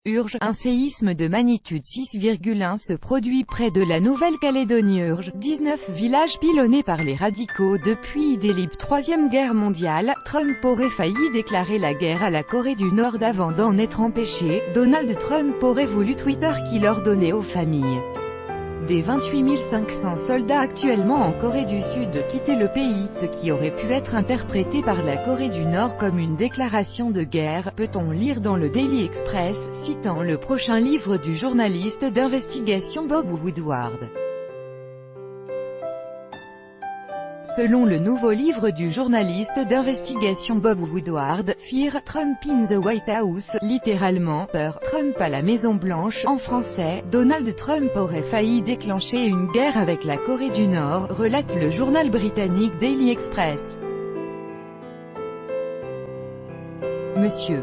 Urge, un séisme de magnitude 6,1 se produit près de la Nouvelle-Calédonie. Urge, 19 villages pilonnés par les radicaux depuis Idlib. Troisième guerre mondiale, Trump aurait failli déclarer la guerre à la Corée du Nord avant d'en être empêché. Donald Trump aurait voulu Twitter qu'il ordonnait aux familles des 28 500 soldats actuellement en Corée du Sud de quitter le pays, ce qui aurait pu être interprété par la Corée du Nord comme une déclaration de guerre, peut-on lire dans le Daily Express, citant le prochain livre du journaliste d'investigation Bob Woodward. Selon le nouveau livre du journaliste d'investigation Bob Woodward, Fear Trump in the White House, littéralement, peur Trump à la Maison Blanche, en français, Donald Trump aurait failli déclencher une guerre avec la Corée du Nord, relate le journal britannique Daily Express. Monsieur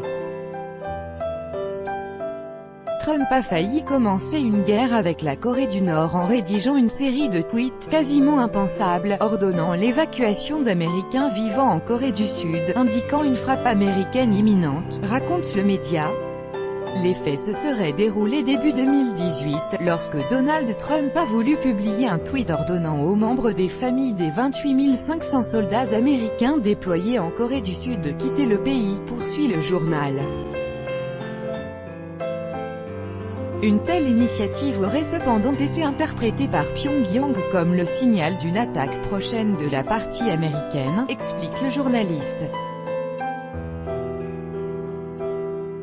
Trump a failli commencer une guerre avec la Corée du Nord en rédigeant une série de tweets quasiment impensables, ordonnant l'évacuation d'Américains vivant en Corée du Sud, indiquant une frappe américaine imminente, raconte le média. Les faits se seraient déroulés début 2018, lorsque Donald Trump a voulu publier un tweet ordonnant aux membres des familles des 28 500 soldats américains déployés en Corée du Sud de quitter le pays, poursuit le journal. Une telle initiative aurait cependant été interprétée par Pyongyang comme le signal d'une attaque prochaine de la partie américaine, explique le journaliste.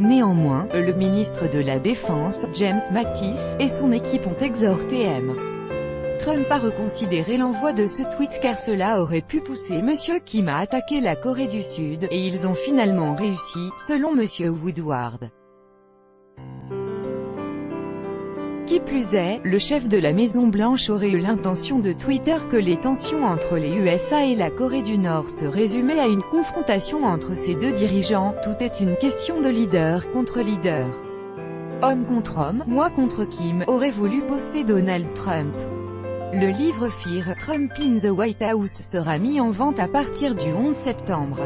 Néanmoins, le ministre de la Défense, James Mattis, et son équipe ont exhorté M. Trump à reconsidérer l'envoi de ce tweet car cela aurait pu pousser M. Kim à attaquer la Corée du Sud, et ils ont finalement réussi, selon M. Woodward. Qui plus est, le chef de la Maison-Blanche aurait eu l'intention de Twitter que les tensions entre les USA et la Corée du Nord se résumaient à une confrontation entre ces deux dirigeants. Tout est une question de leader contre leader. Homme contre homme, moi contre Kim, aurait voulu poster Donald Trump. Le livre Fear Trump in the White House sera mis en vente à partir du 11 septembre.